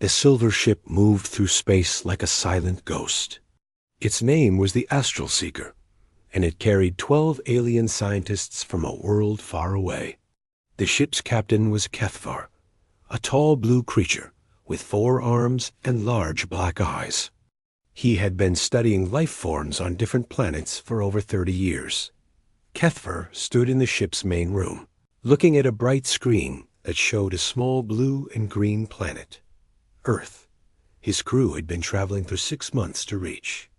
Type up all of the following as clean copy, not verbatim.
The silver ship moved through space like a silent ghost. Its name was the Astral Seeker, and it carried 12 alien scientists from a world far away. The ship's captain was Kethvar, a tall blue creature with 4 arms and large black eyes. He had been studying life forms on different planets for over 30 years. Kethvar stood in the ship's main room, looking at a bright screen that showed a small blue and green planet, Earth. His crew had been traveling for 6 months to reach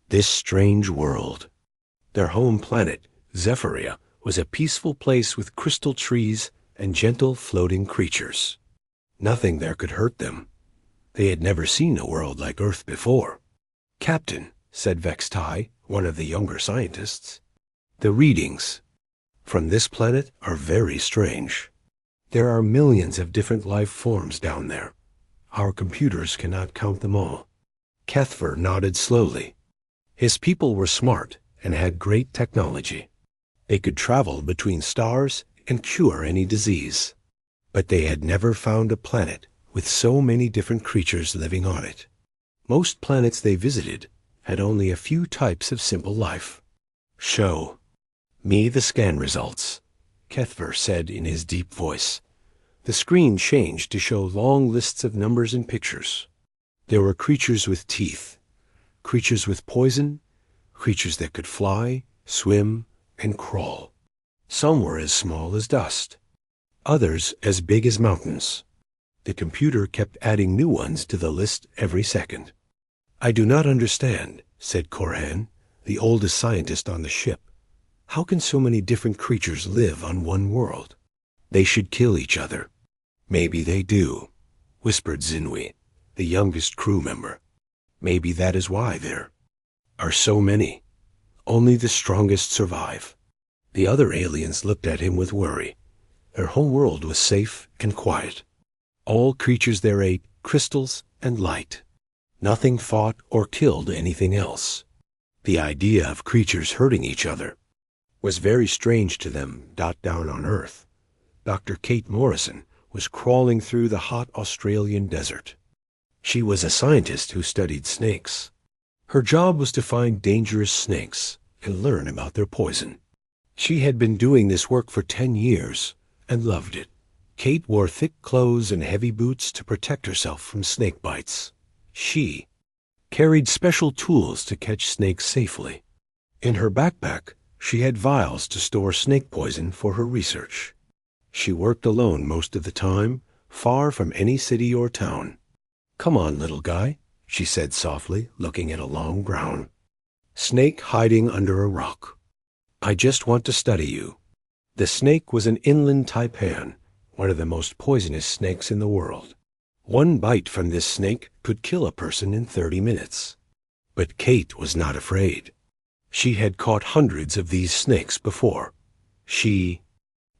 this strange world. Their home planet, Zephyria, was a peaceful place with crystal trees and gentle floating creatures. Nothing there could hurt them. They had never seen a world like Earth before. "Captain," said Vextai, one of the younger scientists, "the readings from this planet are very strange. There are millions of different life forms down there. Our computers cannot count them all." Kethvar nodded slowly. His people were smart and had great technology. They could travel between stars and cure any disease. But they had never found a planet with so many different creatures living on it. Most planets they visited had only a few types of simple life. "Show me the scan results," Kethvar said in his deep voice. The screen changed to show long lists of numbers and pictures. There were creatures with teeth, creatures with poison, creatures that could fly, swim, and crawl. Some were as small as dust, others as big as mountains. The computer kept adding new ones to the list every second. "I do not understand," said Korhan, the oldest scientist on the ship. "How can so many different creatures live on one world? They should kill each other." "Maybe they do," whispered Zinwi, the youngest crew member. "Maybe that is why there are so many. Only the strongest survive." The other aliens looked at him with worry. Their whole world was safe and quiet. All creatures there ate crystals and light. Nothing fought or killed anything else. The idea of creatures hurting each other was very strange to them. Down on Earth, Dr. Kate Morrison was crawling through the hot Australian desert. She was a scientist who studied snakes. Her job was to find dangerous snakes and learn about their poison. She had been doing this work for 10 years and loved it. Kate wore thick clothes and heavy boots to protect herself from snake bites. She carried special tools to catch snakes safely. In her backpack, she had vials to store snake poison for her research. She worked alone most of the time, far from any city or town. "Come on, little guy," she said softly, looking at a long brown snake hiding under a rock. "I just want to study you." The snake was an inland taipan, one of the most poisonous snakes in the world. One bite from this snake could kill a person in 30 minutes. But Kate was not afraid. She had caught hundreds of these snakes before. She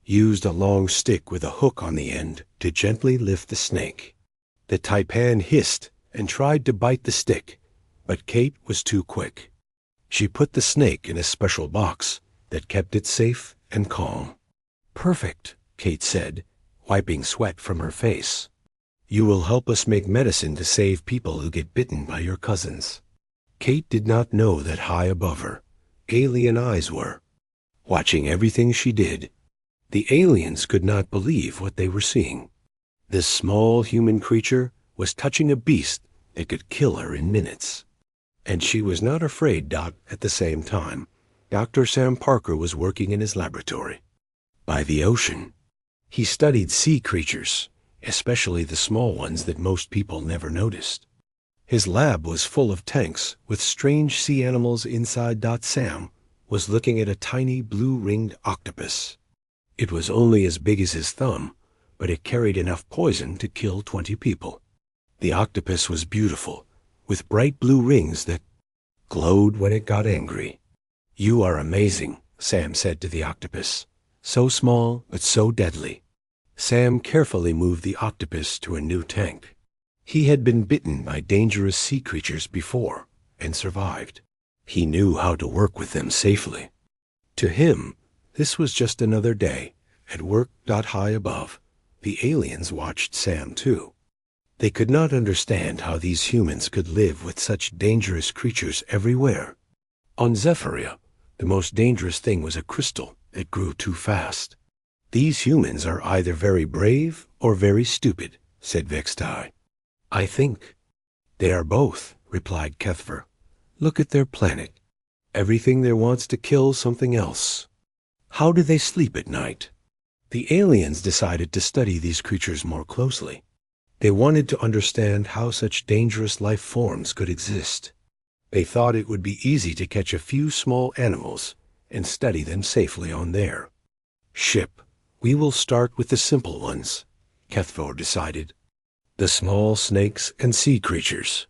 used a long stick with a hook on the end to gently lift the snake. The taipan hissed and tried to bite the stick, but Kate was too quick. She put the snake in a special box that kept it safe and calm. "Perfect," Kate said, wiping sweat from her face. "You will help us make medicine to save people who get bitten by your cousins." Kate did not know that high above her, alien eyes were watching everything she did. The aliens could not believe what they were seeing. This small human creature was touching a beast that could kill her in minutes. And she was not afraid. At the same time, Dr. Sam Parker was working in his laboratory by the ocean. He studied sea creatures, especially the small ones that most people never noticed. His lab was full of tanks with strange sea animals inside. Sam was looking at a tiny blue-ringed octopus. It was only as big as his thumb, but it carried enough poison to kill 20 people. The octopus was beautiful, with bright blue rings that glowed when it got angry. "You are amazing," Sam said to the octopus. "So small, but so deadly." Sam carefully moved the octopus to a new tank. He had been bitten by dangerous sea creatures before and survived. He knew how to work with them safely. To him, this was just another day at work. High above, the aliens watched Sam too. They could not understand how these humans could live with such dangerous creatures everywhere. On Zephyria, the most dangerous thing was a crystal that grew too fast. These humans are either very brave or very stupid, said Vextai. I think they are both, replied Kethver. Look at their planet. Everything there wants to kill something else. How do they sleep at night? The aliens decided to study these creatures more closely. They wanted to understand how such dangerous life forms could exist. They thought it would be easy to catch a few small animals and study them safely on their ship. We will start with the simple ones, Kethver decided. The small snakes and sea creatures.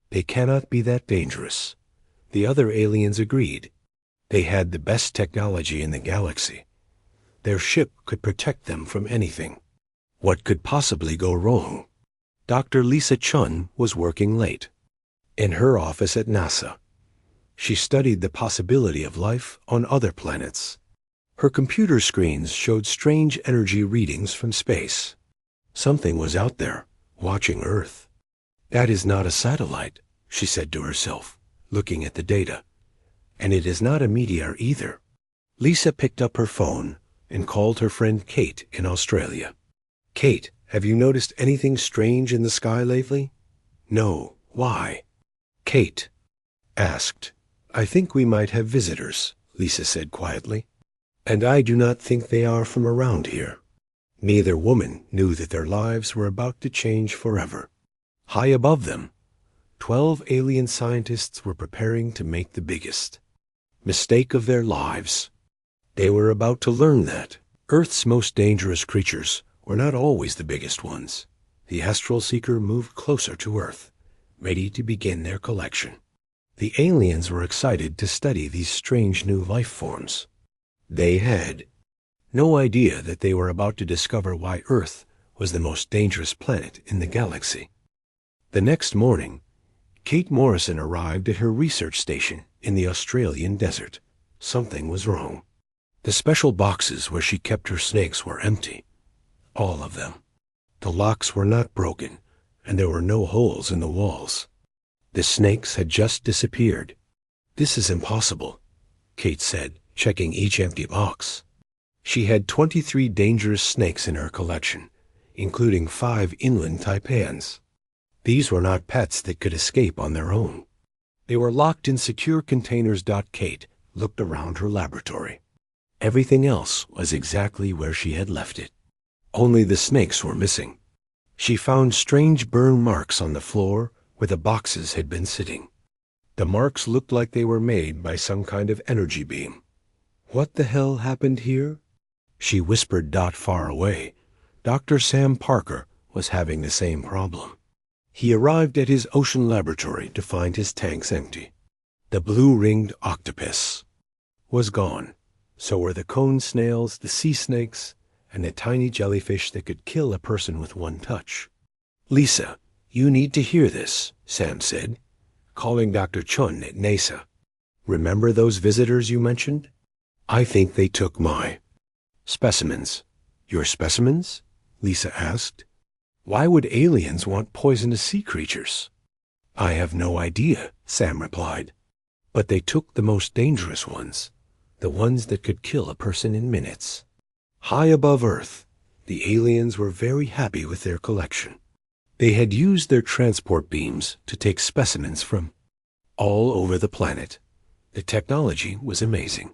They cannot be that dangerous. The other aliens agreed. They had the best technology in the galaxy. Their ship could protect them from anything. What could possibly go wrong? Dr. Lisa Chun was working late in her office at NASA. She studied the possibility of life on other planets. Her computer screens showed strange energy readings from space. Something was out there, watching Earth. That is not a satellite, she said to herself, looking at the data. And it is not a meteor either. Lisa picked up her phone and called her friend Kate in Australia. Kate, have you noticed anything strange in the sky lately? No. Why? Kate asked. I think we might have visitors, Lisa said quietly. And I do not think they are from around here. Neither woman knew that their lives were about to change forever. High above them, 12 alien scientists were preparing to make the biggest mistake of their lives. They were about to learn that Earth's most dangerous creatures were not always the biggest ones. The Astral Seeker moved closer to Earth, ready to begin their collection. The aliens were excited to study these strange new life forms. They had no idea that they were about to discover why Earth was the most dangerous planet in the galaxy. The next morning, Kate Morrison arrived at her research station in the Australian desert. Something was wrong. The special boxes where she kept her snakes were empty. All of them. The locks were not broken, and there were no holes in the walls. The snakes had just disappeared. This is impossible, Kate said, checking each empty box. She had 23 dangerous snakes in her collection, including 5 inland taipans. These were not pets that could escape on their own. They were locked in secure containers. Kate looked around her laboratory. Everything else was exactly where she had left it. Only the snakes were missing. She found strange burn marks on the floor where the boxes had been sitting. The marks looked like they were made by some kind of energy beam. What the hell happened here? She whispered. Far away, Dr. Sam Parker was having the same problem. He arrived at his ocean laboratory to find his tanks empty. The blue-ringed octopus was gone. So were the cone snails, the sea snakes, and the tiny jellyfish that could kill a person with one touch. Lisa, you need to hear this, Sam said, calling Dr. Chun at NASA. Remember those visitors you mentioned? I think they took my specimens. Your specimens? Lisa asked. Why would aliens want poisonous sea creatures? I have no idea, Sam replied. But they took the most dangerous ones, the ones that could kill a person in minutes. High above Earth, the aliens were very happy with their collection. They had used their transport beams to take specimens from all over the planet. The technology was amazing.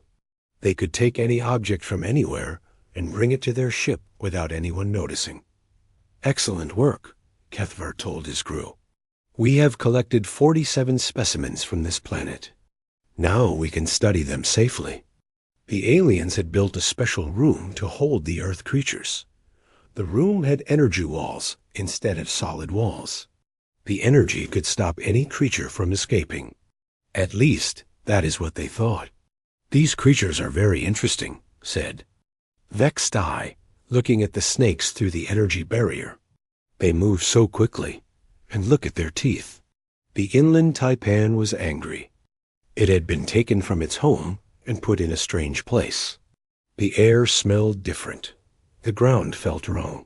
They could take any object from anywhere and bring it to their ship without anyone noticing. Excellent work, Kethver told his crew. We have collected 47 specimens from this planet. Now we can study them safely. The aliens had built a special room to hold the Earth creatures. The room had energy walls instead of solid walls. The energy could stop any creature from escaping. At least, that is what they thought. These creatures are very interesting, said Vextai, looking at the snakes through the energy barrier. They move so quickly, and look at their teeth. The inland taipan was angry. It had been taken from its home and put in a strange place. The air smelled different. The ground felt wrong.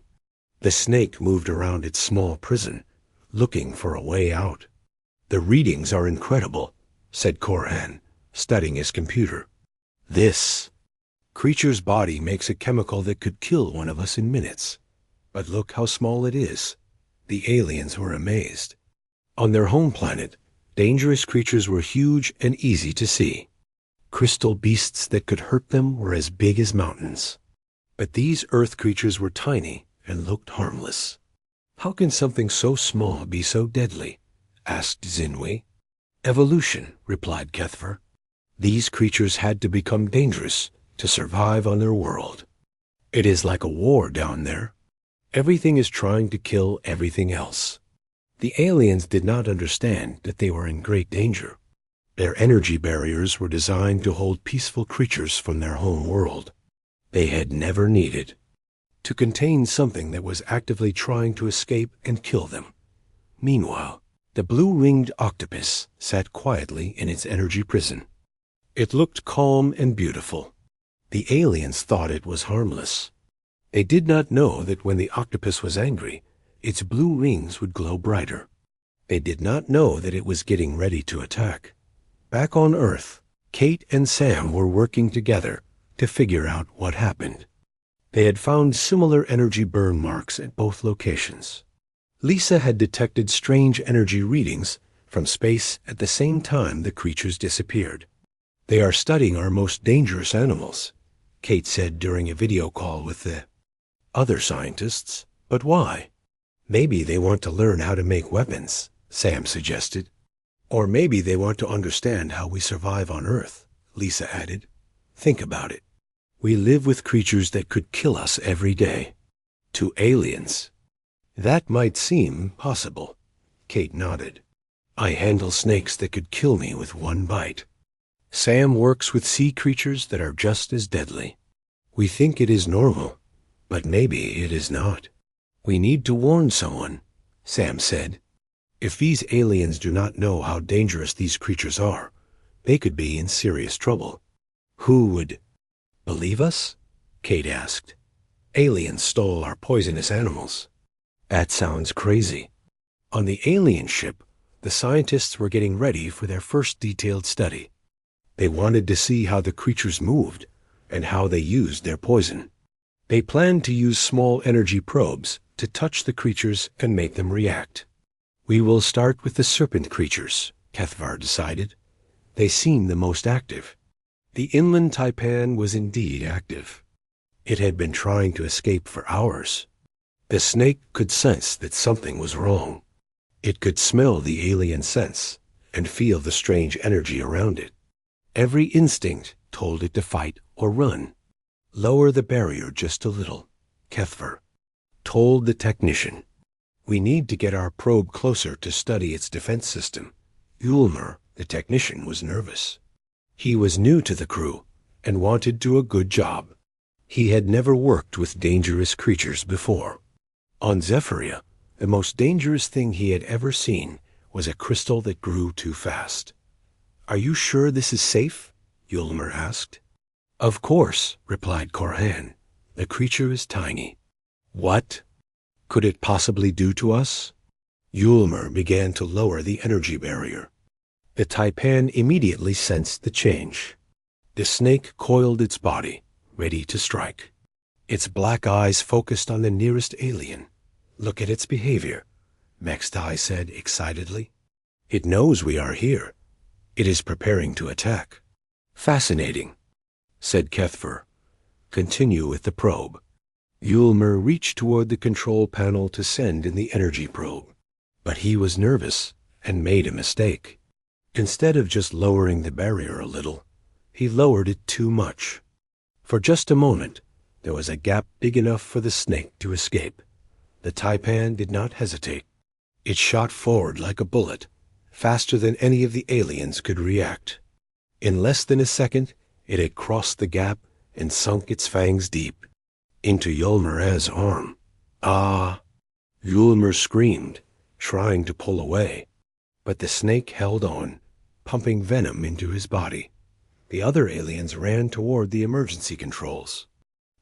The snake moved around its small prison looking for a way out. "The readings are incredible," said Korhan, studying his computer. "This creature's body makes a chemical that could kill one of us in minutes. But look how small it is." The aliens were amazed. On their home planet, dangerous creatures were huge and easy to see. Crystal beasts that could hurt them were as big as mountains. But these Earth creatures were tiny and looked harmless. "How can something so small be so deadly?" asked Zinwi. "Evolution," replied Kethver. "These creatures had to become dangerous to survive on their world. It is like a war down there. Everything is trying to kill everything else." The aliens did not understand that they were in great danger. Their energy barriers were designed to hold peaceful creatures from their home world. They had never needed to contain something that was actively trying to escape and kill them. Meanwhile, the blue-ringed octopus sat quietly in its energy prison. It looked calm and beautiful. The aliens thought it was harmless. They did not know that when the octopus was angry, its blue rings would glow brighter. They did not know that it was getting ready to attack. Back on Earth, Kate and Sam were working together to figure out what happened. They had found similar energy burn marks at both locations. Lisa had detected strange energy readings from space at the same time the creatures disappeared. "They are studying our most dangerous animals," Kate said during a video call with the other scientists. "But why?" "Maybe they want to learn how to make weapons," Sam suggested. "Or maybe they want to understand how we survive on Earth," Lisa added. "Think about it. We live with creatures that could kill us every day. To aliens, that might seem possible." Kate nodded. "I handle snakes that could kill me with one bite. Sam works with sea creatures that are just as deadly. We think it is normal, but maybe it is not. We need to warn someone," Sam said. "If these aliens do not know how dangerous these creatures are, they could be in serious trouble." "Who would believe us?" Kate asked. "Aliens stole our poisonous animals." "That sounds crazy." On the alien ship, the scientists were getting ready for their first detailed study. They wanted to see how the creatures moved and how they used their poison. They planned to use small energy probes to touch the creatures and make them react. "We will start with the serpent creatures," Kethvar decided. "They seem the most active." The inland taipan was indeed active. It had been trying to escape for hours. The snake could sense that something was wrong. It could smell the alien scents and feel the strange energy around it. Every instinct told it to fight or run. "Lower the barrier just a little," Kethvar told the technician. "We need to get our probe closer to study its defense system." Ulmer, the technician, was nervous. He was new to the crew and wanted to do a good job. He had never worked with dangerous creatures before. On Zephyria, the most dangerous thing he had ever seen was a crystal that grew too fast. "Are you sure this is safe?" Ulmer asked. "Of course," replied Korhan. "The creature is tiny." "What could it possibly do to us?" Ulmer began to lower the energy barrier. The taipan immediately sensed the change. The snake coiled its body, ready to strike. Its black eyes focused on the nearest alien. "Look at its behavior," Mextai said excitedly. "It knows we are here. It is preparing to attack." "Fascinating," said Kethver. "Continue with the probe." Ulmer reached toward the control panel to send in the energy probe, but he was nervous and made a mistake. Instead of just lowering the barrier a little, he lowered it too much. For just a moment, there was a gap big enough for the snake to escape. The taipan did not hesitate. It shot forward like a bullet, faster than any of the aliens could react. In less than a second, it had crossed the gap and sunk its fangs deep into Yulmer's arm. "Ah!" Yulmer screamed, trying to pull away, but the snake held on, pumping venom into his body. The other aliens ran toward the emergency controls.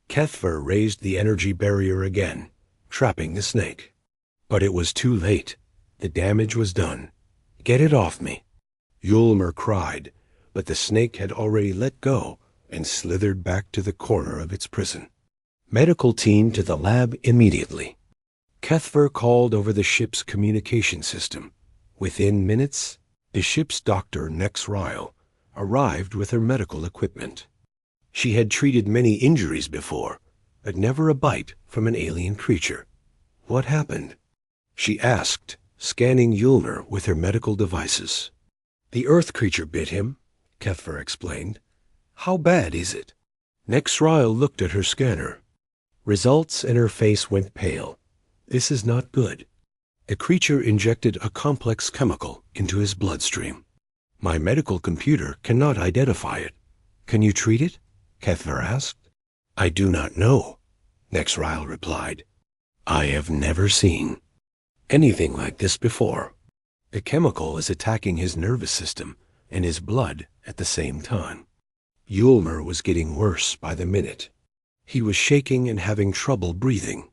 Kethver raised the energy barrier again, trapping the snake. But it was too late. The damage was done. Get it off me. Yulmer cried, but the snake had already let go and slithered back to the corner of its prison. Medical team to the lab immediately. Kethver called over the ship's communication system. Within minutes, the ship's doctor, Nex Ryle, arrived with her medical equipment. She had treated many injuries before, but never a bite from an alien creature. What happened? She asked, scanning Yulmer with her medical devices. The Earth creature bit him, Kethver explained. How bad is it? Nex Ryle looked at her scanner. Results, and her face went pale. This is not good. The creature injected a complex chemical into his bloodstream. My medical computer cannot identify it. Can you treat it? Kethver asked. I do not know, Nex Ryle replied. I have never seen anything like this before. The chemical is attacking his nervous system and his blood at the same time. Yulmer was getting worse by the minute. He was shaking and having trouble breathing.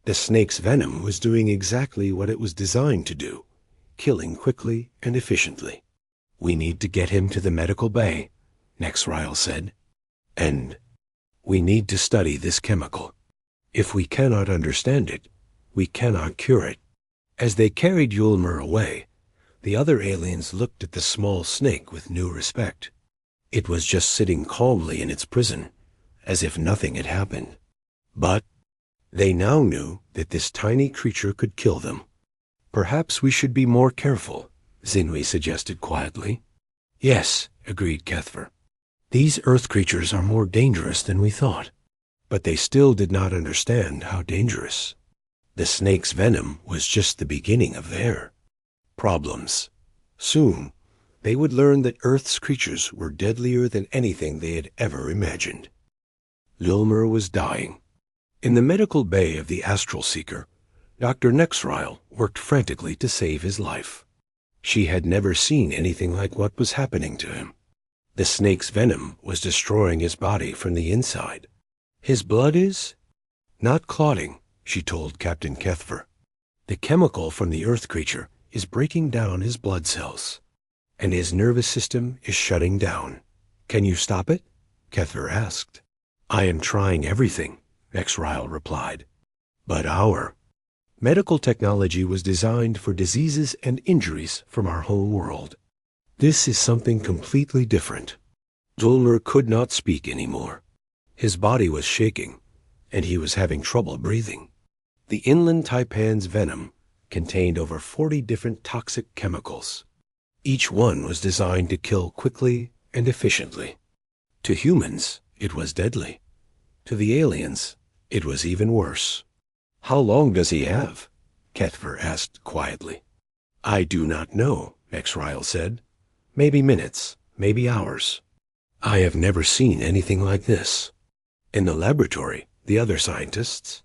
The snake's venom was doing exactly what it was designed to do, killing quickly and efficiently. We need to get him to the medical bay, Nex Ryle said. And we need to study this chemical. If we cannot understand it, we cannot cure it. As they carried Yulmer away, the other aliens looked at the small snake with new respect. It was just sitting calmly in its prison, as if nothing had happened. But they now knew that this tiny creature could kill them. Perhaps we should be more careful, Zinwi suggested quietly. Yes, agreed Kethver. These Earth creatures are more dangerous than we thought. But they still did not understand how dangerous. The snake's venom was just the beginning of their problems. Soon, they would learn that Earth's creatures were deadlier than anything they had ever imagined. Yulmer was dying. In the medical bay of the Astral Seeker, Dr. Nex Ryle worked frantically to save his life. She had never seen anything like what was happening to him. The snake's venom was destroying his body from the inside. His blood is not clotting, she told Captain Kethver. The chemical from the Earth creature is breaking down his blood cells, and his nervous system is shutting down. Can you stop it? Kethver asked. I am trying everything, Nex Ryle replied. But our medical technology was designed for diseases and injuries from our home world. This is something completely different. Yulmer could not speak anymore. His body was shaking, and he was having trouble breathing. The inland taipan's venom contained over 40 different toxic chemicals. Each one was designed to kill quickly and efficiently. To humans, it was deadly. To the aliens, it was even worse. How long does he have? Kethver asked quietly. I do not know, Nex Ryle said. Maybe minutes, maybe hours. I have never seen anything like this. In the laboratory, the other scientists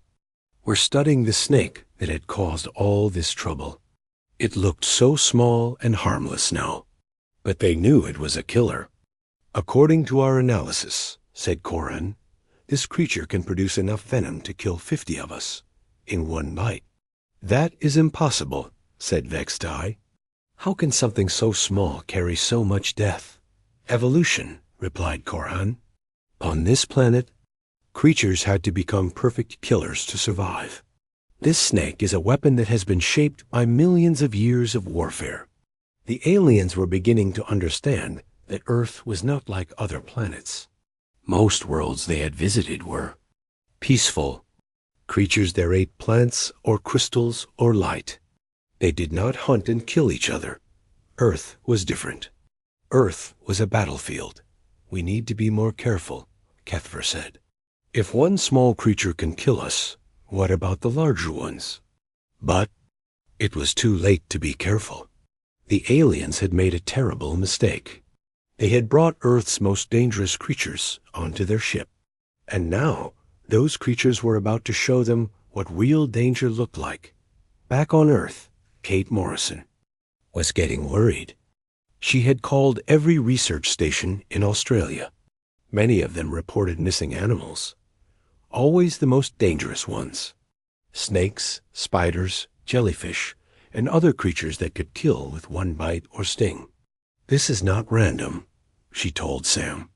were studying the snake that had caused all this trouble. It looked so small and harmless now, but they knew it was a killer. According to our analysis, said Koran, this creature can produce enough venom to kill 50 of us in one bite. That is impossible, said Vextai. How can something so small carry so much death? Evolution, replied Koran. On this planet, creatures had to become perfect killers to survive. This snake is a weapon that has been shaped by millions of years of warfare. The aliens were beginning to understand that Earth was not like other planets. Most worlds they had visited were peaceful. Creatures there ate plants or crystals or light. They did not hunt and kill each other. Earth was different. Earth was a battlefield. We need to be more careful, Kethver said. If one small creature can kill us, what about the larger ones? But it was too late to be careful. The aliens had made a terrible mistake. They had brought Earth's most dangerous creatures onto their ship. And now, those creatures were about to show them what real danger looked like. Back on Earth, Kate Morrison was getting worried. She had called every research station in Australia. Many of them reported missing animals. Always the most dangerous ones. Snakes, spiders, jellyfish, and other creatures that could kill with one bite or sting. This is not random, she told Sam.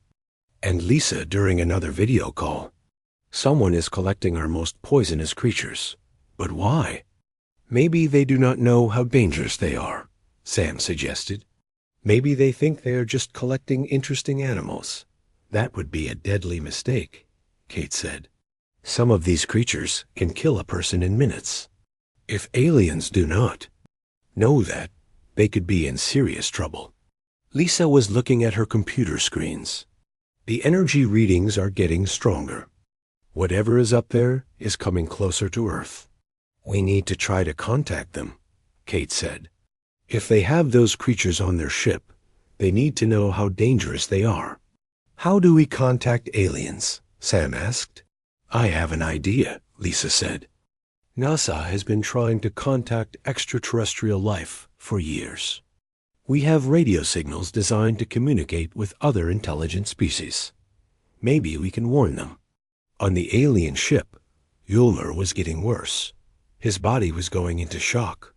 And Lisa during another video call. Someone is collecting our most poisonous creatures. But why? Maybe they do not know how dangerous they are, Sam suggested. Maybe they think they are just collecting interesting animals. That would be a deadly mistake, Kate said. Some of these creatures can kill a person in minutes. If aliens do not know that, they could be in serious trouble. Lisa was looking at her computer screens. The energy readings are getting stronger. Whatever is up there is coming closer to Earth. We need to try to contact them, Kate said. If they have those creatures on their ship, they need to know how dangerous they are. How do we contact aliens? Sam asked. I have an idea, Lisa said. NASA has been trying to contact extraterrestrial life for years. We have radio signals designed to communicate with other intelligent species. Maybe we can warn them. On the alien ship, Ulmer was getting worse. His body was going into shock.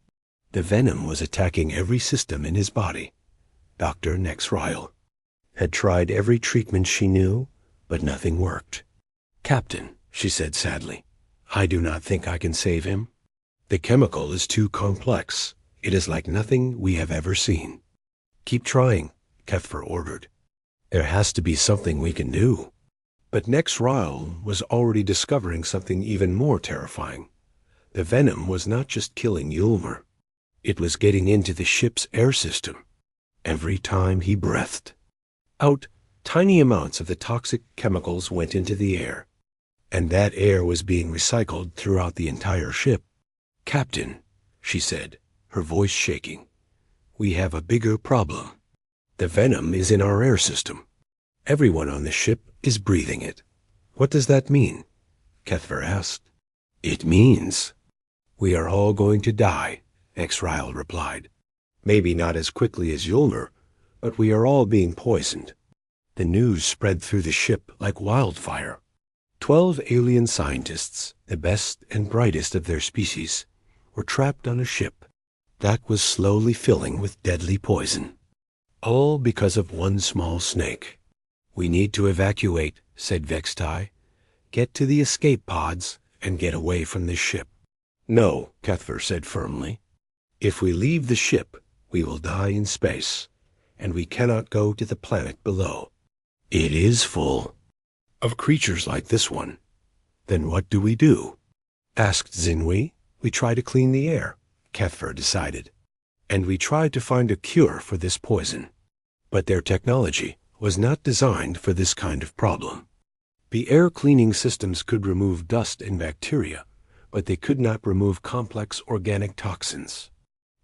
The venom was attacking every system in his body. Dr. Nexryle had tried every treatment she knew, but nothing worked. Captain, she said sadly, I do not think I can save him. The chemical is too complex. It is like nothing we have ever seen. Keep trying, Kethfer ordered. There has to be something we can do. But Nexryle was already discovering something even more terrifying. The venom was not just killing Ulmer. It was getting into the ship's air system. Every time he breathed out, tiny amounts of the toxic chemicals went into the air, and that air was being recycled throughout the entire ship. Captain, she said, her voice shaking, we have a bigger problem. The venom is in our air system. Everyone on the ship is breathing it. What does that mean? Kethfer asked. It means we are all going to die, Nexryle replied. Maybe not as quickly as Ulmer, but we are all being poisoned. The news spread through the ship like wildfire. 12 alien scientists, the best and brightest of their species, were trapped on a ship that was slowly filling with deadly poison. All because of one small snake. We need to evacuate, said Vextai. Get to the escape pods and get away from this ship. No, Kethfer said firmly. If we leave the ship, we will die in space, and we cannot go to the planet below. It is full of creatures like this one. Then what do we do? Asked Zinwi. We try to clean the air, Kethfer decided. And we tried to find a cure for this poison. But their technology was not designed for this kind of problem. The air cleaning systems could remove dust and bacteria, but they could not remove complex organic toxins.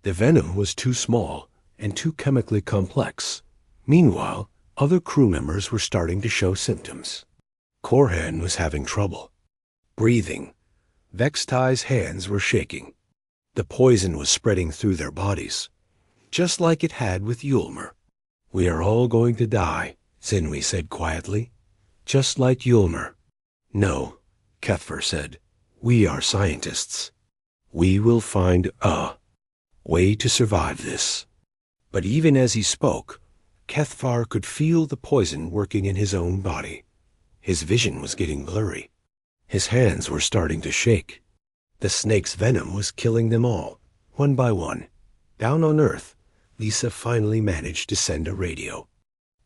The venom was too small and too chemically complex. Meanwhile, other crew members were starting to show symptoms. Korhan was having trouble breathing. Vextai's hands were shaking. The poison was spreading through their bodies, just like it had with Ulmer. We are all going to die, Zinwi said quietly. Just like Ulmer. No, Kethfer said. We are scientists. We will find a way to survive this. But even as he spoke, Kethfar could feel the poison working in his own body. His vision was getting blurry. His hands were starting to shake. The snake's venom was killing them all, one by one. Down on Earth, Lisa finally managed to send a radio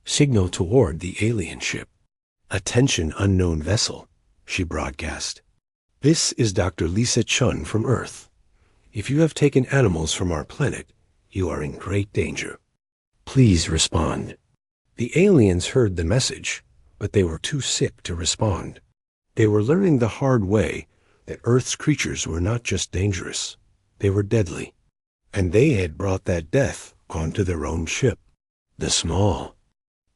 signal toward the alien ship. Attention unknown vessel, she broadcast. This is Dr. Lisa Chun from Earth. If you have taken animals from our planet, you are in great danger. Please respond. The aliens heard the message, but they were too sick to respond. They were learning the hard way that Earth's creatures were not just dangerous, they were deadly. And they had brought that death onto their own ship. The small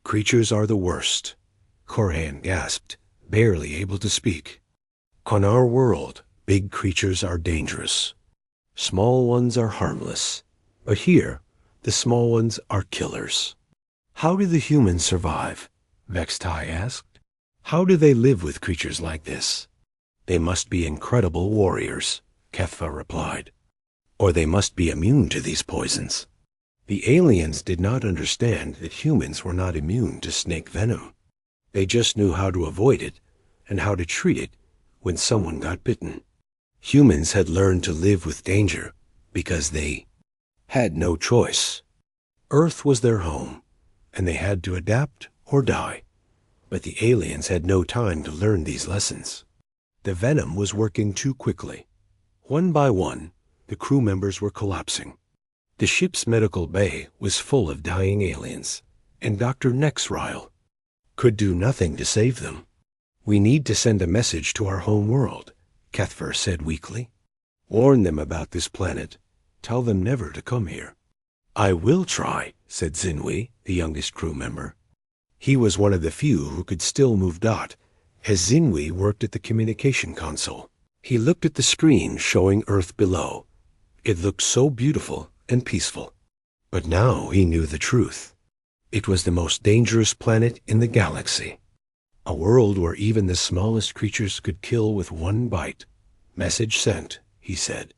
creatures are the worst, Korhan gasped, barely able to speak. On our world, big creatures are dangerous. Small ones are harmless. But here, the small ones are killers. How do the humans survive? Vextai asked. How do they live with creatures like this? They must be incredible warriors, Kethfa replied. or they must be immune to these poisons. The aliens did not understand that humans were not immune to snake venom. They just knew how to avoid it and how to treat it when someone got bitten. Humans had learned to live with danger because they had no choice. Earth was their home, and they had to adapt or die. But the aliens had no time to learn these lessons. The venom was working too quickly. One by one, the crew members were collapsing. The ship's medical bay was full of dying aliens, and Dr. Nexrile could do nothing to save them. "We need to send a message to our home world," Kethfer said weakly. "Warn them about this planet. Tell them never to come here." "I will try," said Zinwi, the youngest crew member. He was one of the few who could still move Dot, as Zinwi worked at the communication console. He looked at the screen showing Earth below. It looked so beautiful and peaceful. But now he knew the truth. It was the most dangerous planet in the galaxy. A world where even the smallest creatures could kill with one bite. "Message sent," he said.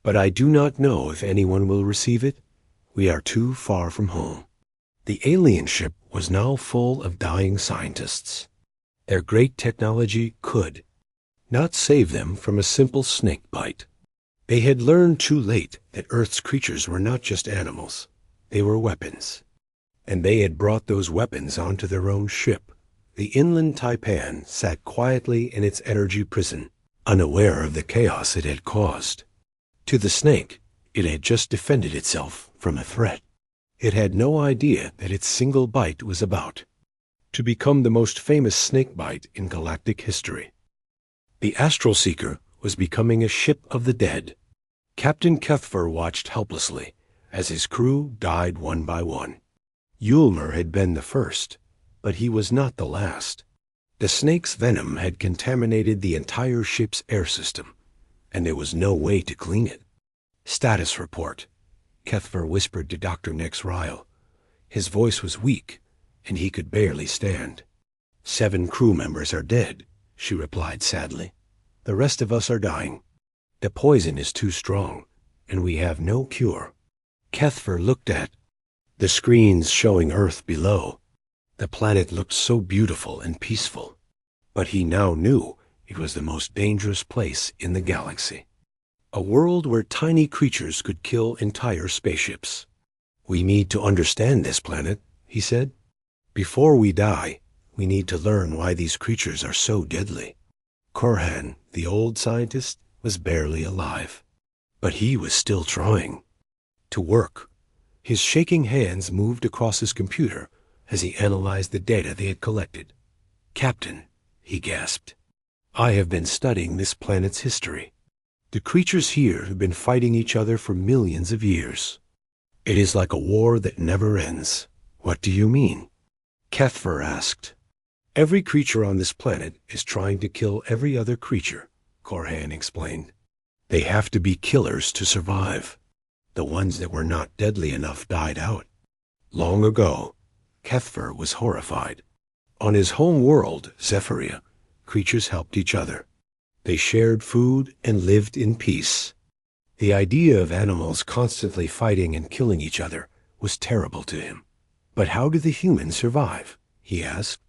"But I do not know if anyone will receive it. We are too far from home." The alien ship was now full of dying scientists. Their great technology could not save them from a simple snake bite. They had learned too late that Earth's creatures were not just animals. They were weapons. And they had brought those weapons onto their own ship. The inland taipan sat quietly in its energy prison, unaware of the chaos it had caused. To the snake, it had just defended itself from a threat. It had no idea that its single bite was about to become the most famous snake bite in galactic history. The Astral Seeker was becoming a ship of the dead. Captain Kethfer watched helplessly as his crew died one by one. Yulmer had been the first, but he was not the last. The snake's venom had contaminated the entire ship's air system, and there was no way to clean it. "Status report," Kethfer whispered to Dr. Nexrile. His voice was weak, and he could barely stand. 7 crew members are dead," she replied sadly. "The rest of us are dying. The poison is too strong, and we have no cure." Kethfer looked at the screens showing Earth below. The planet looked so beautiful and peaceful, but he now knew it was the most dangerous place in the galaxy. A world where tiny creatures could kill entire spaceships. "We need to understand this planet," he said. "Before we die, we need to learn why these creatures are so deadly." Korhan, the old scientist, was barely alive, but he was still trying to work. His shaking hands moved across his computer as he analyzed the data they had collected. "Captain," he gasped, "I have been studying this planet's history. The creatures here have been fighting each other for millions of years. It is like a war that never ends." "What do you mean?" Kethfer asked. "Every creature on this planet is trying to kill every other creature," Korhan explained. "They have to be killers to survive. The ones that were not deadly enough died out. Long ago." Kethfer was horrified. On his home world, Zephyria, creatures helped each other. They shared food and lived in peace. The idea of animals constantly fighting and killing each other was terrible to him. "But how do the humans survive?" he asked.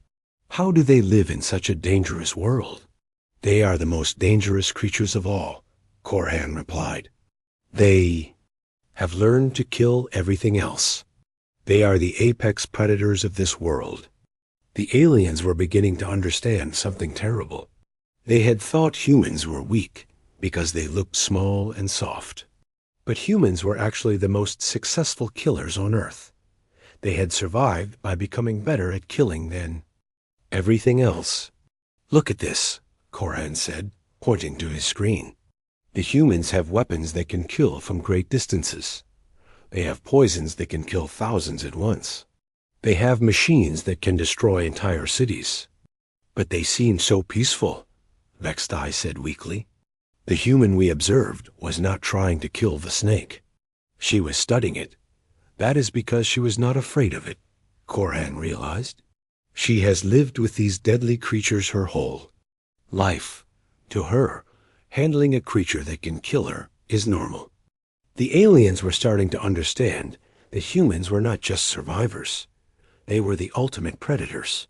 "How do they live in such a dangerous world?" "They are the most dangerous creatures of all," Korhan replied. "They have learned to kill everything else. They are the apex predators of this world." The aliens were beginning to understand something terrible. They had thought humans were weak because they looked small and soft. But humans were actually the most successful killers on Earth. They had survived by becoming better at killing than everything else. "Look at this," Korhan said, pointing to his screen. "The humans have weapons that can kill from great distances. They have poisons that can kill thousands at once. They have machines that can destroy entire cities. But they seem so peaceful," Vextai said weakly. "The human we observed was not trying to kill the snake. She was studying it. That is because she was not afraid of it," Korhan realized. "She has lived with these deadly creatures her whole life. To her, handling a creature that can kill her is normal." The aliens were starting to understand that humans were not just survivors. They were the ultimate predators.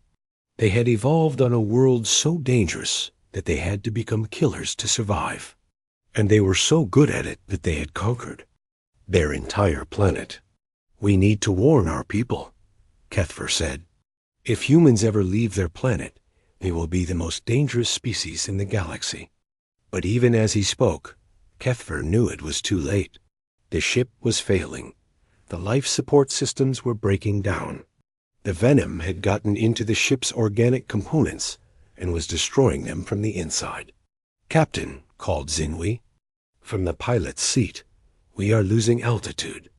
They had evolved on a world so dangerous that they had to become killers to survive. And they were so good at it that they had conquered their entire planet. "We need to warn our people," Kethver said. "If humans ever leave their planet, they will be the most dangerous species in the galaxy." But even as he spoke, Kethver knew it was too late. The ship was failing. The life support systems were breaking down. The venom had gotten into the ship's organic components and was destroying them from the inside. "Captain," called Zinwi, from the pilot's seat, "we are losing altitude.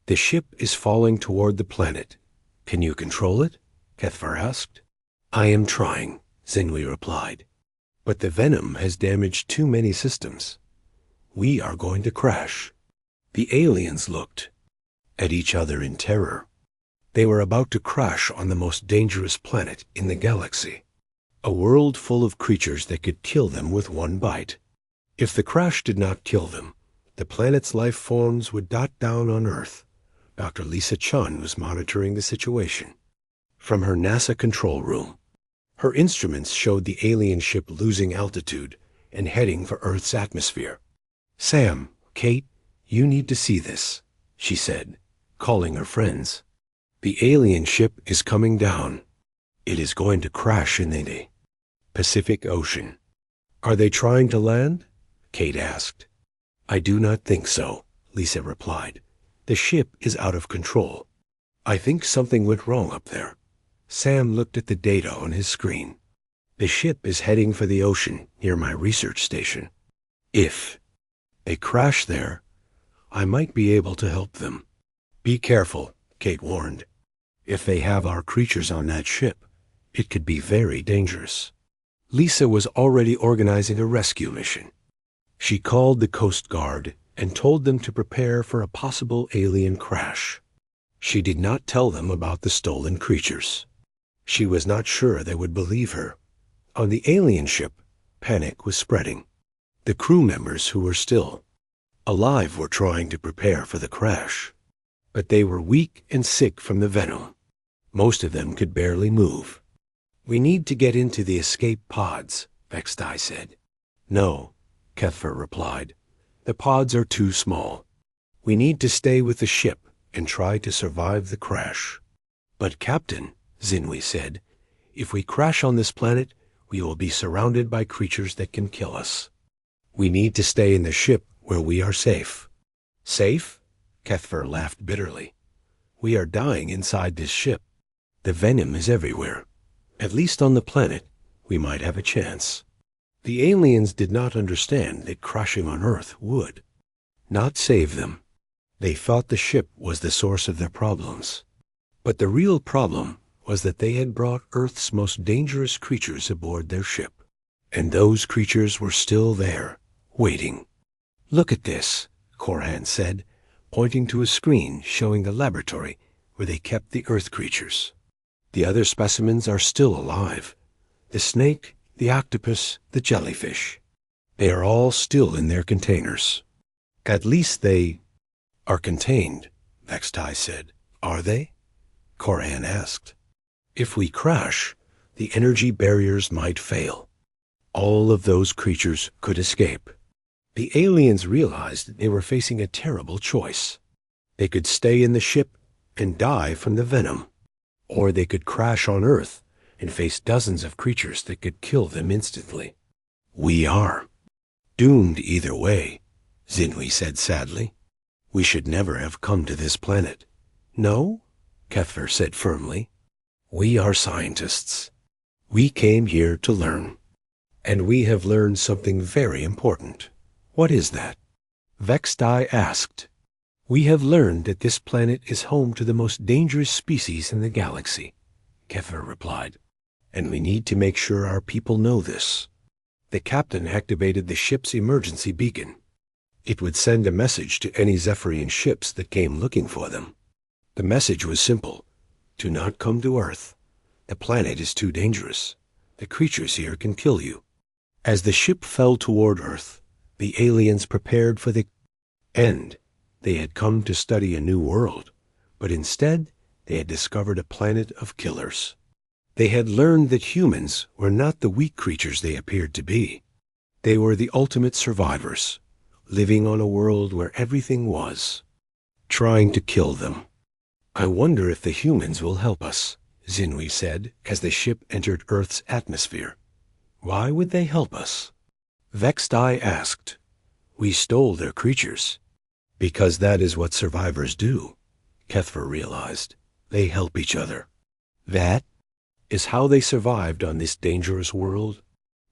The ship is falling toward the planet. Can you control it?" Kethver asked. "I am trying," Zinwi replied. "But the venom has damaged too many systems. We are going to crash." The aliens looked at each other in terror. They were about to crash on the most dangerous planet in the galaxy, a world full of creatures that could kill them with one bite. If the crash did not kill them, the planet's life forms would dot down on Earth. Dr. Lisa Chun was monitoring the situation from her NASA control room. Her instruments showed the alien ship losing altitude and heading for Earth's atmosphere. "Sam, Kate, you need to see this," she said, calling her friends. "The alien ship is coming down. It is going to crash in the Pacific Ocean." "Are they trying to land?" Kate asked. "I do not think so," Lisa replied. "The ship is out of control. I think something went wrong up there." Sam looked at the data on his screen. "The ship is heading for the ocean near my research station. If they crash there, I might be able to help them." "Be careful," Kate warned. "If they have our creatures on that ship, it could be very dangerous." Lisa was already organizing a rescue mission. She called the Coast Guard and told them to prepare for a possible alien crash. She did not tell them about the stolen creatures. She was not sure they would believe her. On the alien ship, panic was spreading. The crew members who were still alive were trying to prepare for the crash. But they were weak and sick from the venom. Most of them could barely move. "We need to get into the escape pods," Vextai said. "No," Kethver replied. "The pods are too small. We need to stay with the ship and try to survive the crash." "But Captain," Zinwi said, "if we crash on this planet, we will be surrounded by creatures that can kill us. We need to stay in the ship where we are safe." "Safe?" Kethver laughed bitterly. "We are dying inside this ship. The venom is everywhere. At least on the planet, we might have a chance." The aliens did not understand that crashing on Earth would not save them. They thought the ship was the source of their problems. But the real problem was that they had brought Earth's most dangerous creatures aboard their ship. And those creatures were still there, waiting. "Look at this," Korhan said, pointing to a screen showing the laboratory where they kept the Earth creatures. "The other specimens are still alive. The snake, the octopus, the jellyfish. They are all still in their containers." "At least they are contained," Vextai said. "Are they?" Korhan asked. "If we crash, the energy barriers might fail. All of those creatures could escape." The aliens realized that they were facing a terrible choice. They could stay in the ship and die from the venom, or they could crash on Earth and face dozens of creatures that could kill them instantly. "We are doomed either way," Zinwi said sadly. "We should never have come to this planet." "No," Kethver said firmly. "We are scientists. We came here to learn. And we have learned something very important." "What is that?" Vextai asked. "We have learned that this planet is home to the most dangerous species in the galaxy," Kethver replied. "And we need to make sure our people know this." The captain activated the ship's emergency beacon. It would send a message to any Zephyrian ships that came looking for them. The message was simple: "Do not come to Earth. The planet is too dangerous. The creatures here can kill you." As the ship fell toward Earth, the aliens prepared for the end. They had come to study a new world, but instead they had discovered a planet of killers. They had learned that humans were not the weak creatures they appeared to be. They were the ultimate survivors, living on a world where everything was trying to kill them. "I wonder if the humans will help us," Zinwi said as the ship entered Earth's atmosphere. "Why would they help us?" Vexed Eye asked. "We stole their creatures." "Because that is what survivors do," Kethver realized. "They help each other. That is how they survived on this dangerous world.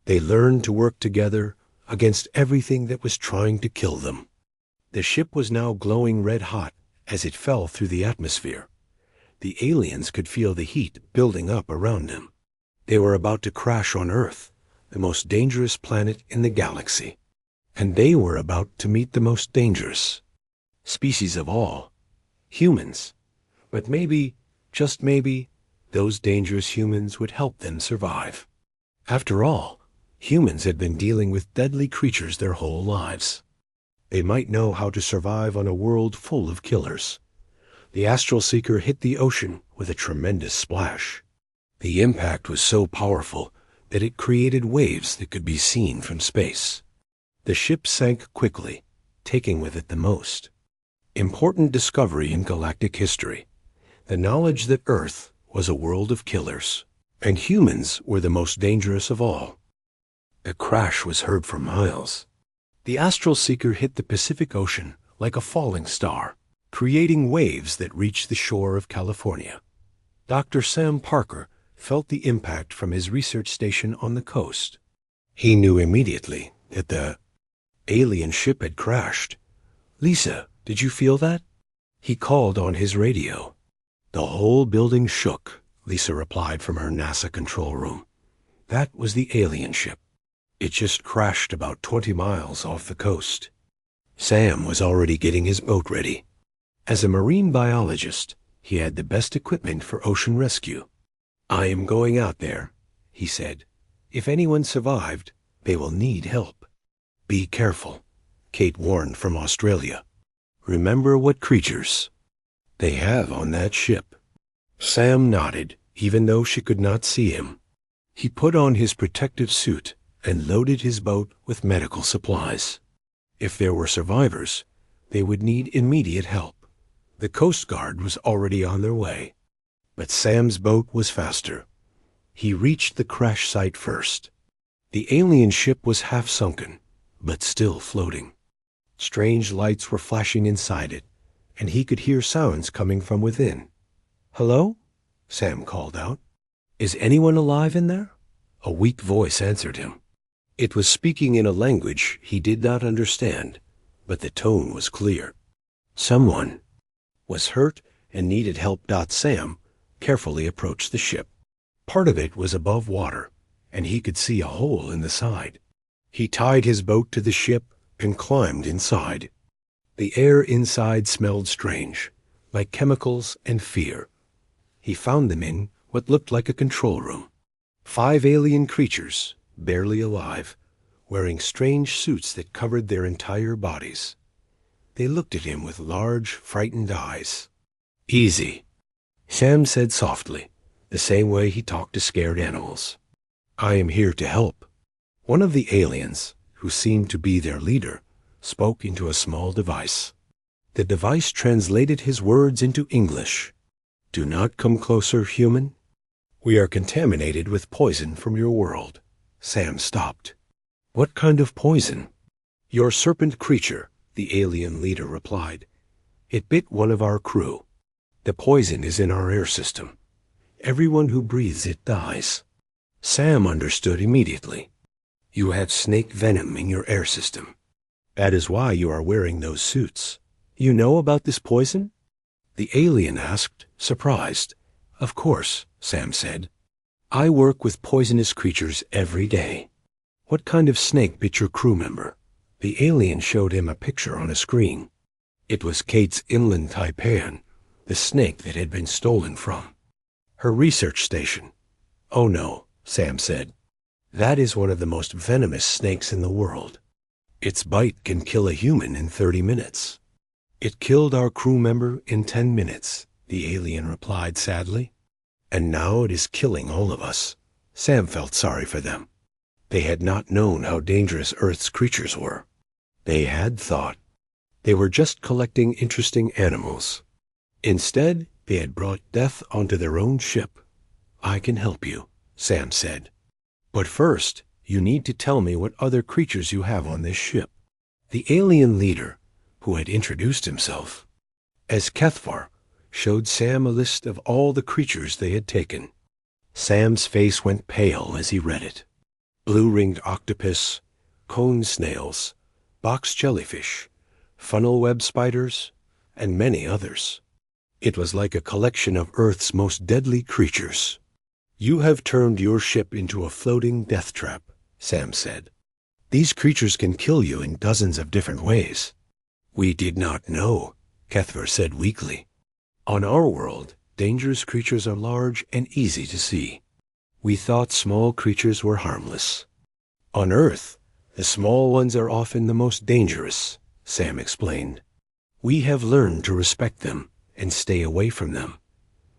They learned to work together against everything that was trying to kill them." The ship was now glowing red hot as it fell through the atmosphere. The aliens could feel the heat building up around them. They were about to crash on Earth, the most dangerous planet in the galaxy. And they were about to meet the most dangerous species of all, humans. But maybe, just maybe, those dangerous humans would help them survive. After all, humans had been dealing with deadly creatures their whole lives. They might know how to survive on a world full of killers. The Astral Seeker hit the ocean with a tremendous splash. The impact was so powerful that it created waves that could be seen from space. The ship sank quickly, taking with it the most important discovery in galactic history, the knowledge that Earth was a world of killers, and humans were the most dangerous of all. The crash was heard for miles. The Astral Seeker hit the Pacific Ocean like a falling star, creating waves that reached the shore of California. Dr. Sam Parker felt the impact from his research station on the coast. He knew immediately that the alien ship had crashed. "Lisa, did you feel that?" He called on his radio. "The whole building shook," Lisa replied from her NASA control room. "That was the alien ship. It just crashed about 20 miles off the coast." Sam was already getting his boat ready. As a marine biologist, he had the best equipment for ocean rescue. "I am going out there," he said. "If anyone survived, they will need help." "Be careful," Kate warned from Australia. "Remember what creatures they have on that ship." Sam nodded, even though she could not see him. He put on his protective suit and loaded his boat with medical supplies. If there were survivors, they would need immediate help. The Coast Guard was already on their way. But Sam's boat was faster. He reached the crash site first. The alien ship was half sunken, but still floating. Strange lights were flashing inside it, and he could hear sounds coming from within. "Hello?" Sam called out. "Is anyone alive in there?" A weak voice answered him. It was speaking in a language he did not understand, but the tone was clear. Someone was hurt and needed help. Sam carefully approached the ship. Part of it was above water, and he could see a hole in the side. He tied his boat to the ship and climbed inside. The air inside smelled strange, like chemicals and fear. He found them in what looked like a control room. 5 alien creatures, barely alive, wearing strange suits that covered their entire bodies. They looked at him with large, frightened eyes. "Easy," Sam said softly, the same way he talked to scared animals. "I am here to help." One of the aliens, who seemed to be their leader, spoke into a small device. The device translated his words into English. "Do not come closer, human. We are contaminated with poison from your world." Sam stopped. "What kind of poison?" "Your serpent creature," the alien leader replied. "It bit one of our crew. The poison is in our air system. Everyone who breathes it dies." Sam understood immediately. "You have snake venom in your air system. That is why you are wearing those suits. You know about this poison?" The alien asked, surprised. "Of course," Sam said. "I work with poisonous creatures every day." "What kind of snake bit your crew member?" The alien showed him a picture on a screen. It was Kate's inland taipan, the snake that had been stolen from her research station. "Oh no," Sam said. "That is one of the most venomous snakes in the world. Its bite can kill a human in 30 minutes. It killed our crew member in 10 minutes, the alien replied sadly. And now it is killing all of us. Sam felt sorry for them. They had not known how dangerous Earth's creatures were. They had thought they were just collecting interesting animals. Instead, they had brought death onto their own ship. I can help you, Sam said. But first, you need to tell me what other creatures you have on this ship. The alien leader, who had introduced himself as Kethvar, showed Sam a list of all the creatures they had taken. Sam's face went pale as he read it. Blue-ringed octopus, cone snails, box jellyfish, funnel web spiders, and many others. It was like a collection of Earth's most deadly creatures. You have turned your ship into a floating death trap, Sam said. These creatures can kill you in dozens of different ways. We did not know, Kethvar said weakly. On our world, dangerous creatures are large and easy to see. We thought small creatures were harmless. On Earth, the small ones are often the most dangerous, Sam explained. We have learned to respect them and stay away from them.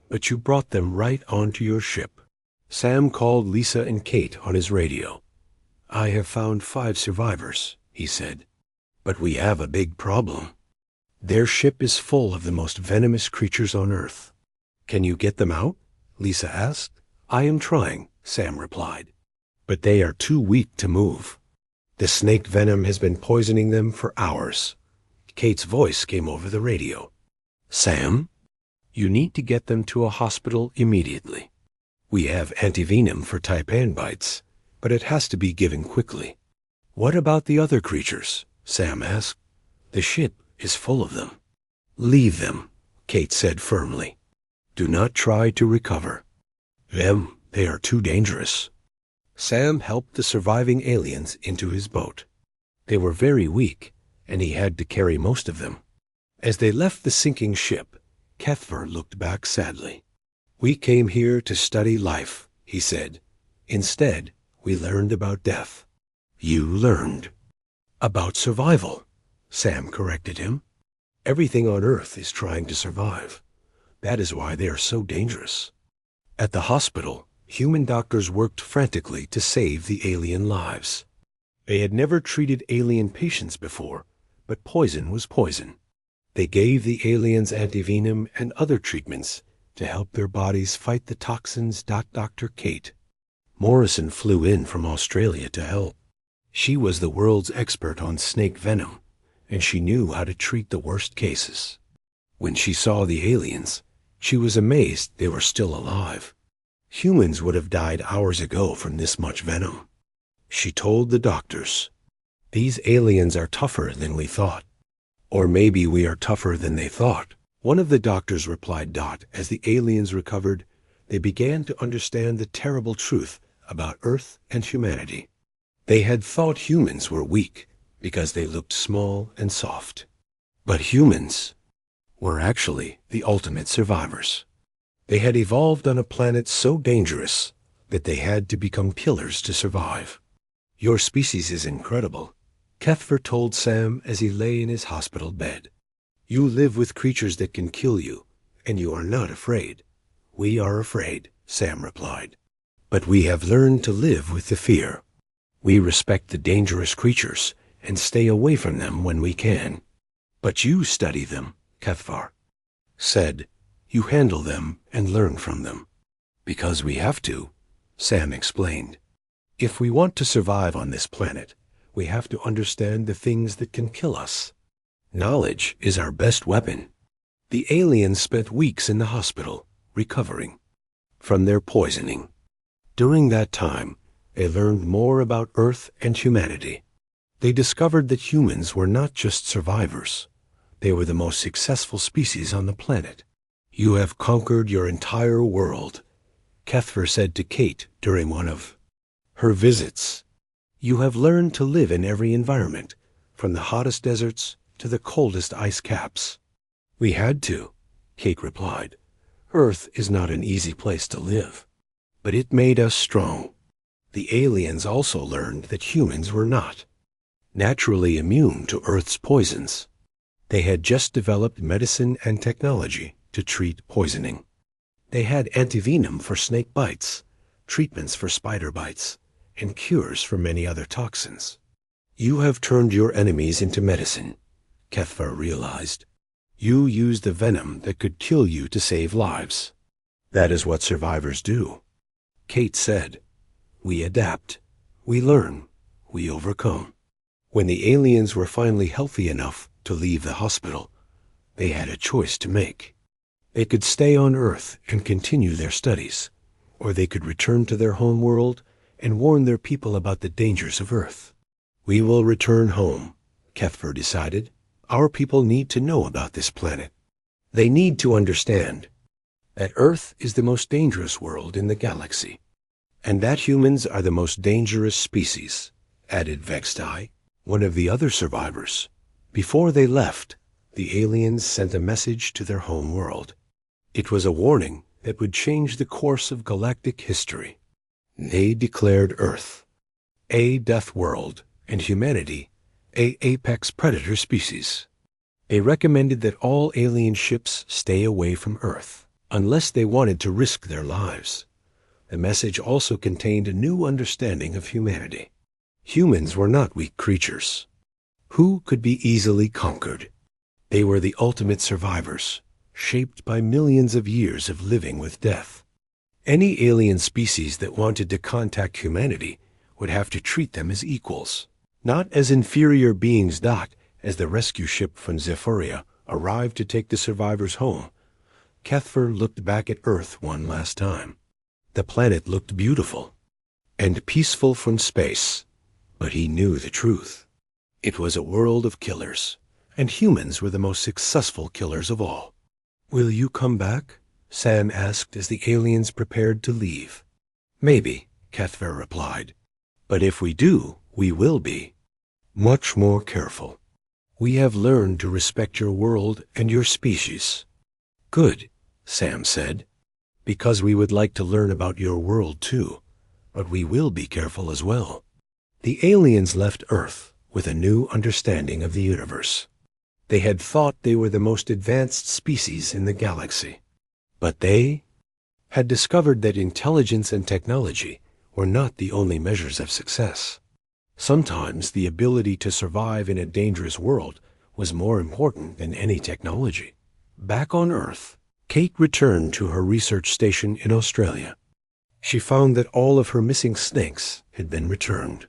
But you brought them right onto your ship. Sam called Lisa and Kate on his radio. I have found 5 survivors, he said. But we have a big problem. Their ship is full of the most venomous creatures on Earth. Can you get them out? Lisa asked. I am trying, Sam replied. But they are too weak to move. The snake venom has been poisoning them for hours. Kate's voice came over the radio. Sam, you need to get them to a hospital immediately. We have antivenom for taipan bites, but it has to be given quickly. What about the other creatures? Sam asked. The ship is full of them. Leave them, Kate said firmly. Do not try to recover. They are too dangerous. Sam helped the surviving aliens into his boat. They were very weak, and he had to carry most of them. As they left the sinking ship, Kethvar looked back sadly. We came here to study life, he said. Instead, we learned about death. You learned about survival, Sam corrected him. Everything on Earth is trying to survive. That is why they are so dangerous. At the hospital, human doctors worked frantically to save the alien lives. They had never treated alien patients before, but poison was poison. They gave the aliens antivenom and other treatments to help their bodies fight the toxins. Dr. Kate Morrison flew in from Australia to help. She was the world's expert on snake venom, and she knew how to treat the worst cases. When she saw the aliens, she was amazed they were still alive. Humans would have died hours ago from this much venom. She told the doctors, "These aliens are tougher than we thought. Or maybe we are tougher than they thought." One of the doctors replied. As the aliens recovered, they began to understand the terrible truth about Earth and humanity. They had thought humans were weak because they looked small and soft. But humans were actually the ultimate survivors. They had evolved on a planet so dangerous that they had to become killers to survive. Your species is incredible, Kethvar told Sam as he lay in his hospital bed. You live with creatures that can kill you, and you are not afraid. We are afraid, Sam replied. But we have learned to live with the fear. We respect the dangerous creatures and stay away from them when we can. But you study them, Kethvar said. You handle them and learn from them. Because we have to, Sam explained. If we want to survive on this planet, we have to understand the things that can kill us. Knowledge is our best weapon. The aliens spent weeks in the hospital, recovering from their poisoning. During that time, they learned more about Earth and humanity. They discovered that humans were not just survivors. They were the most successful species on the planet. You have conquered your entire world, Kethvar said to Kate during one of her visits. You have learned to live in every environment, from the hottest deserts to the coldest ice caps. We had to, Kate replied. Earth is not an easy place to live, but it made us strong. The aliens also learned that humans were not naturally immune to Earth's poisons. They had just developed medicine and technology to treat poisoning. They had antivenom for snake bites, treatments for spider bites, and cures for many other toxins. You have turned your enemies into medicine, Kethvar realized. You used the venom that could kill you to save lives. That is what survivors do. Kate said, we adapt, we learn, we overcome. When the aliens were finally healthy enough to leave the hospital, they had a choice to make. They could stay on Earth and continue their studies, or they could return to their home world and warn their people about the dangers of Earth. We will return home, Kethvar decided. Our people need to know about this planet. They need to understand that Earth is the most dangerous world in the galaxy, and that humans are the most dangerous species, added Vextai, one of the other survivors. Before they left, the aliens sent a message to their home world. It was a warning that would change the course of galactic history. They declared Earth a death world and humanity a apex predator species. They recommended that all alien ships stay away from Earth, unless they wanted to risk their lives. The message also contained a new understanding of humanity. Humans were not weak creatures who could be easily conquered. They were the ultimate survivors, shaped by millions of years of living with death. Any alien species that wanted to contact humanity would have to treat them as equals, not as inferior beings. As the rescue ship from Zephyria arrived to take the survivors home, Kethvar looked back at Earth one last time. The planet looked beautiful and peaceful from space, but he knew the truth. It was a world of killers, and humans were the most successful killers of all. Will you come back? Sam asked as the aliens prepared to leave. Maybe, Kethvar replied. But if we do, we will be much more careful. We have learned to respect your world and your species. Good, Sam said, because we would like to learn about your world too, but we will be careful as well. The aliens left Earth with a new understanding of the universe. They had thought they were the most advanced species in the galaxy, but they had discovered that intelligence and technology were not the only measures of success. Sometimes the ability to survive in a dangerous world was more important than any technology. Back on Earth, Kate returned to her research station in Australia. She found that all of her missing snakes had been returned.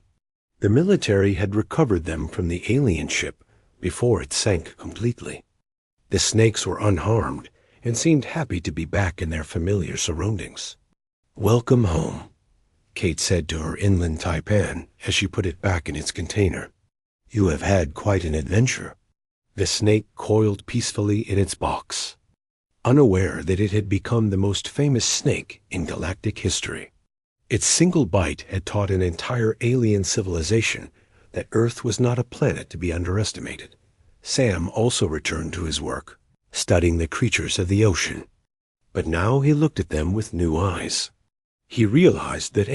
The military had recovered them from the alien ship before it sank completely. The snakes were unharmed and seemed happy to be back in their familiar surroundings. Welcome home, Kate said to her inland taipan as she put it back in its container. You have had quite an adventure. The snake coiled peacefully in its box, unaware that it had become the most famous snake in galactic history. Its single bite had taught an entire alien civilization that Earth was not a planet to be underestimated. Sam also returned to his work, studying the creatures of the ocean. But now he looked at them with new eyes. He realized that